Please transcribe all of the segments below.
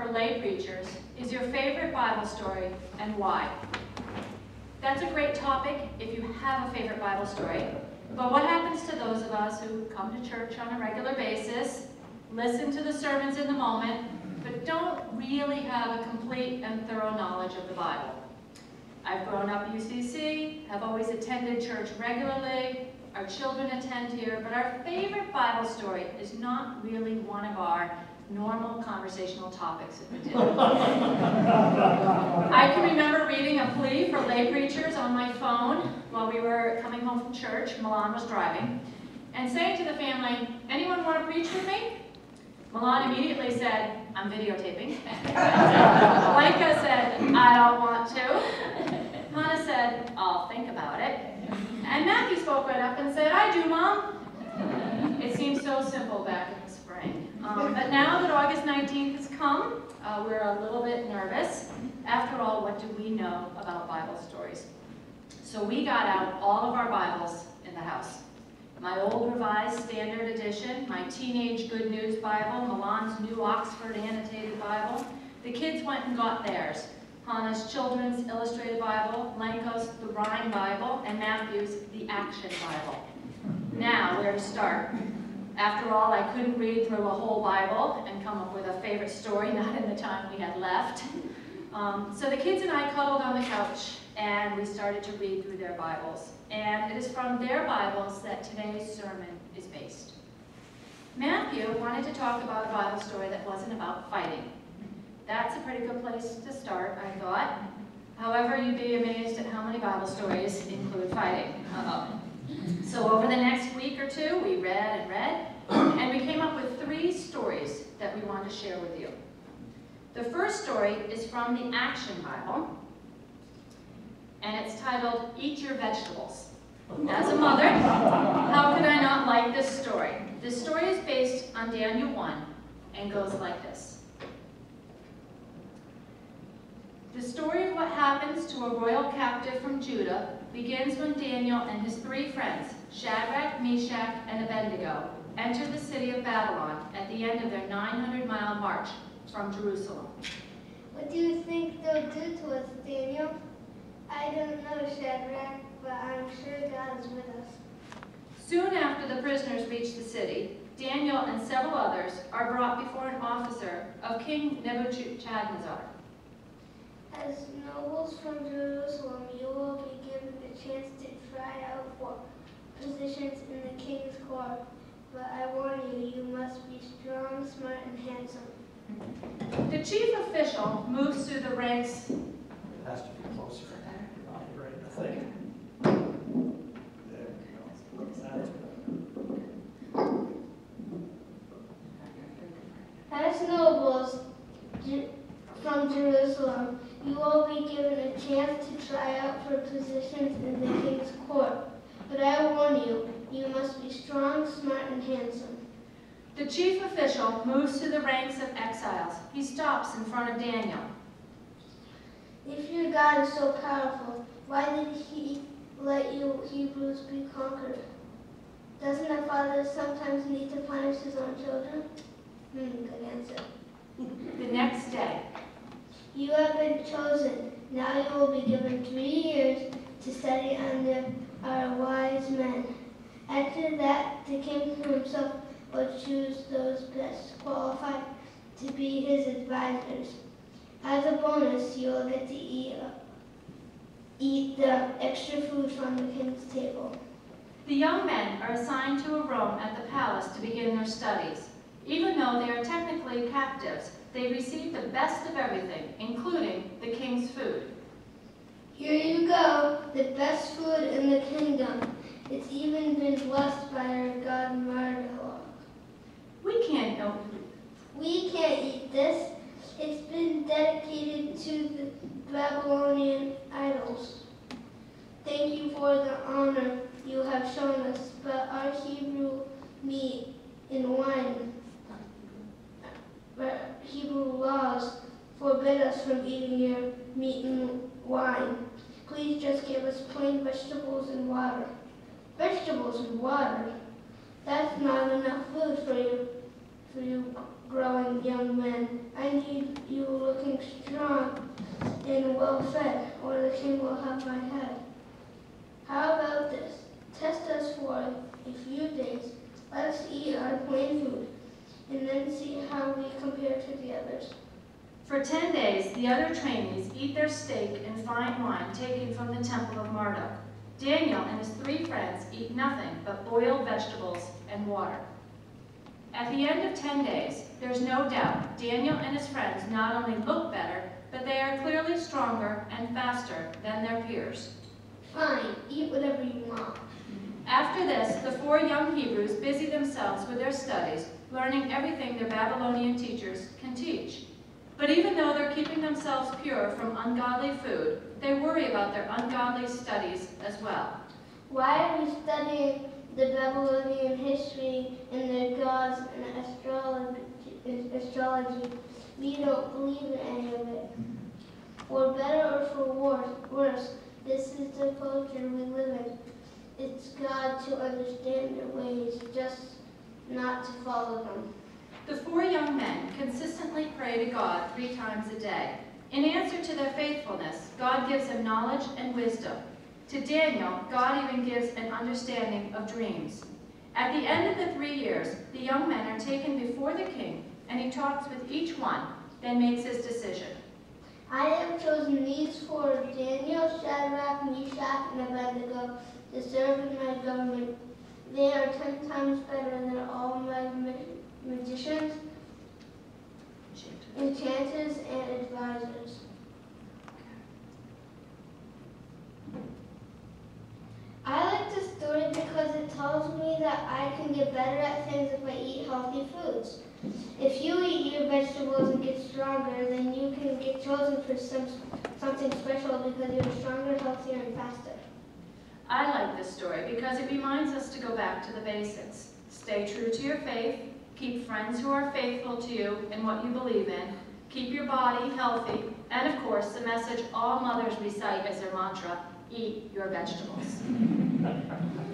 for lay preachers is your favorite Bible story and why? That's a great topic if you have a favorite Bible story. But what happens to those of us who come to church on a regular basis, listen to the sermons in the moment, but don't really have a complete and thorough knowledge of the Bible? I've grown up UCC, have always attended church regularly, our children attend here, but our favorite Bible story is not really one of our normal conversational topics at the dinner. I can remember reading a plea for lay preachers on my phone while we were coming home from church. Milan was driving, and saying to the family, "Anyone want to preach with me?" Milan immediately said, "I'm videotaping." Leica said, "I don't want to." Hannah said, "I'll think about it." And Matthew spoke right up and said, "I do, Mom." It seemed so simple back in the spring. But now that August 19th has come, we're a little bit nervous. After all, what do we know about Bible stories? So we got out all of our Bibles in the house. My old Revised Standard Edition, my teenage Good News Bible, Milan's new Oxford Annotated Bible. The kids went and got theirs. Hannah's Children's Illustrated Bible, Lenko's The Rhyme Bible, and Matthew's The Action Bible. Now, where to start? After all, I couldn't read through a whole Bible and come up with a favorite story, not in the time we had left. So the kids and I cuddled on the couch, and we started to read through their Bibles. And it is from their Bibles that today's sermon is based. Matthew wanted to talk about a Bible story that wasn't about fighting. That's a pretty good place to start, I thought. However, you'd be amazed at how many Bible stories include fighting. So over the next week or two, we read and read, and we came up with 3 stories that we want to share with you. The first story is from the Action Bible, and it's titled, "Eat Your Vegetables." As a mother, how could I not like this story? This story is based on Daniel 1 and goes like this. The story of what happens to a royal captive from Judah begins when Daniel and his 3 friends, Shadrach, Meshach, and Abednego, enter the city of Babylon at the end of their 900-mile march from Jerusalem. What do you think they'll do to us, Daniel? I don't know, Shadrach, but I'm sure God is with us. Soon after the prisoners reach the city, Daniel and several others are brought before an officer of King Nebuchadnezzar. As nobles from Jerusalem, you will be given a chance to try out for positions in the king's court. But I warn you, you must be strong, smart, and handsome. The chief official moves through the ranks. It has to be closer. Not right, I think. There we go. That's good. As nobles from Jerusalem, you will be given a chance to try out for positions in the king's court. But I warn you, you must be strong, smart, and handsome. The chief official moves through the ranks of exiles. He stops in front of Daniel. If your God is so powerful, why did he let you Hebrews be conquered? Doesn't a father sometimes need to punish his own children? Good answer. The next day, you have been chosen. Now you will be given 3 years to study under our wise men. After that, the king himself will choose those best qualified to be his advisors. As a bonus, you will get to eat the extra food from the king's table. the young men are assigned to a room at the palace to begin their studies. Even though they are technically captives, they receive the best of everything, including the king's food. Here you go, the best food in the kingdom. It's even been blessed by our god Marduk. We can't eat this. It's been dedicated to the Babylonian idols. Thank you for the honor you have shown us, but our Hebrew meat and wine, Hebrew laws forbid us from eating your meat and wine. Please just give us plain vegetables and water. Vegetables and water? That's not enough food for you growing young men. I need you looking strong and well-fed, or the king will have my head. How about this? Test us for a few days. Let us eat our plain food, and then see how we compare to the others. For 10 days, the other trainees eat their steak and fine wine taken from the temple of Marduk. Daniel and his 3 friends eat nothing but boiled vegetables and water. At the end of 10 days, there's no doubt Daniel and his friends not only look better, but they are clearly stronger and faster than their peers. Fine, eat whatever you want. After this, the 4 young Hebrews busy themselves with their studies, learning everything their Babylonian teachers can teach. But even though they're keeping themselves pure from ungodly food, they worry about their ungodly studies as well. Why are we studying the Babylonian history and their gods and astrology? We don't believe in any of it. For better or for worse, this is the culture we live in. It's God to understand their ways, just not to follow them. The 4 young men consistently pray to God 3 times a day. In answer to their faithfulness, God gives them knowledge and wisdom. To Daniel, God even gives an understanding of dreams. At the end of the 3 years, the young men are taken before the king, and he talks with each one, then makes his decision. I have chosen these 4, Daniel, Shadrach, Meshach, and Abednego, to serve in my government. They are 10 times better than all my magicians, enchanters, and advisors. I like this story because it tells me that I can get better at things if I eat healthy foods. If you eat your vegetables and get stronger, then you can get chosen for something special because you're stronger, healthier, and faster. I like this story because it reminds us to go back to the basics. Stay true to your faith, keep friends who are faithful to you in what you believe in, keep your body healthy, and of course the message all mothers recite as their mantra, eat your vegetables.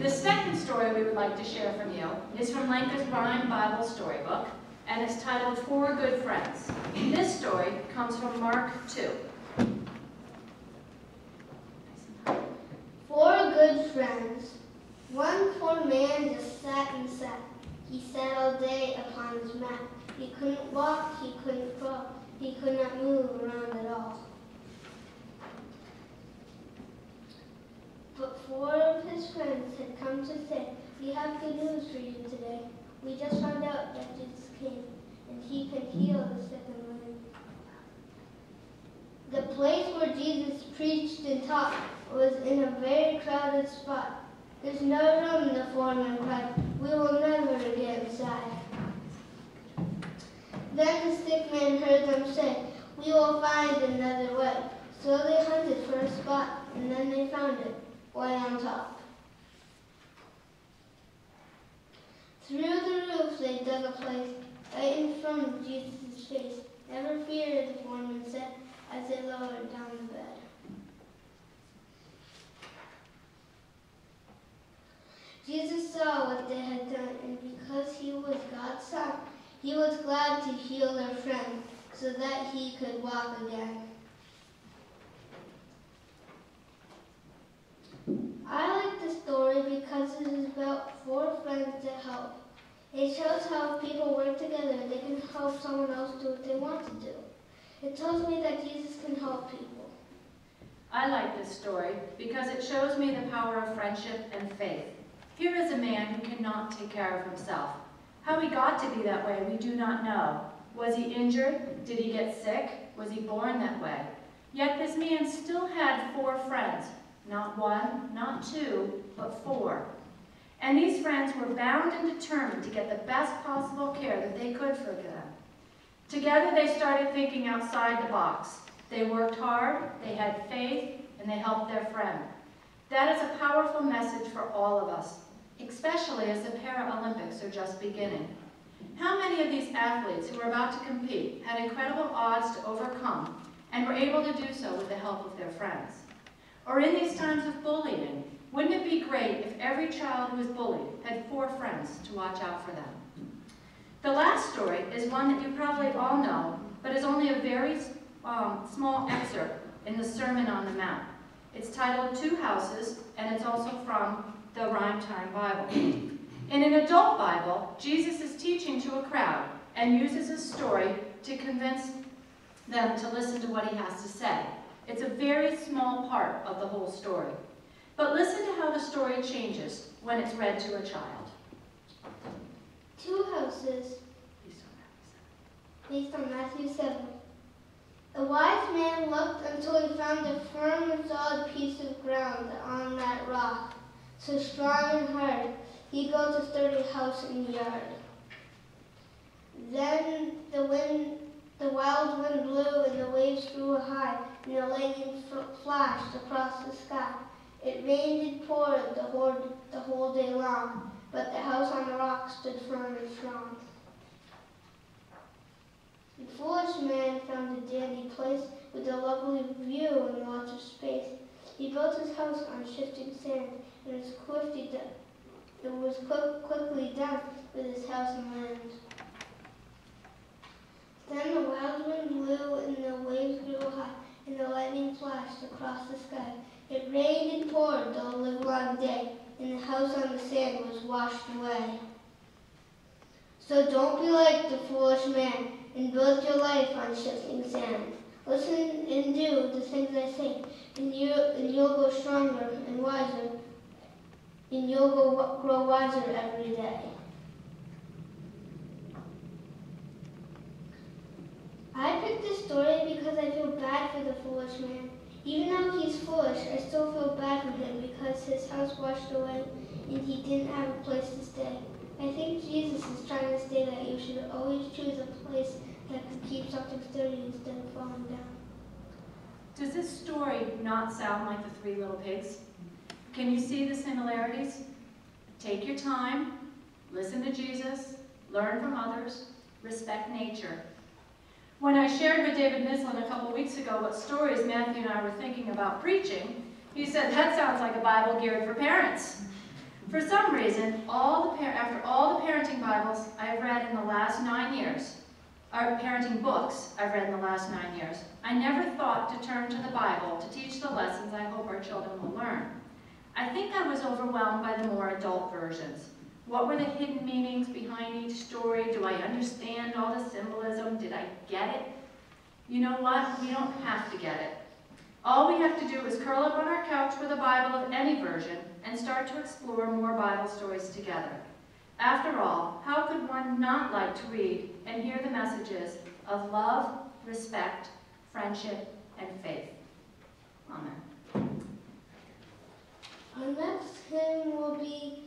The second story we would like to share from you is from Lenka's Rhyme Bible Storybook, and it's titled 4 Good Friends. This story comes from Mark 2. 4 good friends. One poor man just sat and sat. He sat all day upon his mat. He couldn't walk, he couldn't crawl, he could not move around at all. But 4 of his friends had come to say, we have good news for you today. We just found out that Jesus came, and he can heal the sick and lame. The place where Jesus preached and taught was in a very crowded spot. There's no room, the foreman cried. We will never get inside. Then the sick man heard them say, we will find another way. So they hunted for a spot, and then they found it, way on top. Through the roof they dug a place right in front of Jesus' face. Never fear, the foreman said, as they lowered down the bed. Jesus saw what they had done, and because he was God's son, he was glad to heal their friend so that he could walk again. I like the story because it is about 4 friends that help. It shows how people work together and they can help someone else do what they want to do. It tells me that Jesus can help people. I like this story because it shows me the power of friendship and faith. Here is a man who cannot take care of himself. How he got to be that way, we do not know. Was he injured? Did he get sick? Was he born that way? Yet this man still had 4 friends. Not 1, not 2, but 4. And these friends were bound and determined to get the best possible care that they could for them. Together they started thinking outside the box. They worked hard, they had faith, and they helped their friend. That is a powerful message for all of us, especially as the Paralympics are just beginning. How many of these athletes who were about to compete had incredible odds to overcome and were able to do so with the help of their friends? Or in these times of bullying, wouldn't it be great if every child who is bullied had 4 friends to watch out for them? The last story is one that you probably all know, but is only a very small excerpt in the Sermon on the Mount. It's titled Two Houses, and it's also from the Rhyme Time Bible. In an adult Bible, Jesus is teaching to a crowd and uses a story to convince them to listen to what he has to say. It's a very small part of the whole story. But listen to how the story changes when it's read to a child. Two houses, based on Matthew 7. A wise man looked until he found a firm and solid piece of ground on that rock. So strong and hard, he built a sturdy house in the yard. Then the wild wind blew and the waves grew high, and the lightning flashed across the sky. It rained and poured the whole day long, but the house on the rock stood firm and strong. The foolish man found a dandy place with a lovely view and lots of space. He built his house on shifting sand, and it was quickly done with his house and land. Then the wild wind blew and the waves grew high, and the lightning flashed across the sky. It rained and poured the livelong day, and the house on the sand was washed away. So don't be like the foolish man and build your life on shifting sand. Listen and do the things I say, and you'll go stronger and wiser, and you'll grow wiser every day. I picked this story because I feel bad for the foolish man. Even though he's foolish, I still feel bad for him because his house washed away and he didn't have a place to stay. I think Jesus is trying to say that you should always choose a place that can keep something sturdy instead of falling down. Does this story not sound like the Three Little Pigs? Can you see the similarities? Take your time, listen to Jesus, learn from others, respect nature. When I shared with David Mislin a couple weeks ago what stories Matthew and I were thinking about preaching, he said, that sounds like a Bible geared for parents. For some reason, after all the parenting Bibles I've read in the last 9 years, or parenting books I've read in the last 9 years, I never thought to turn to the Bible to teach the lessons I hope our children will learn. I think I was overwhelmed by the more adult versions. What were the hidden meanings behind each story? Do I understand all the symbolism? Did I get it? You know what? We don't have to get it. All we have to do is curl up on our couch with a Bible of any version and start to explore more Bible stories together. After all, how could one not like to read and hear the messages of love, respect, friendship, and faith? Amen. Our next hymn will be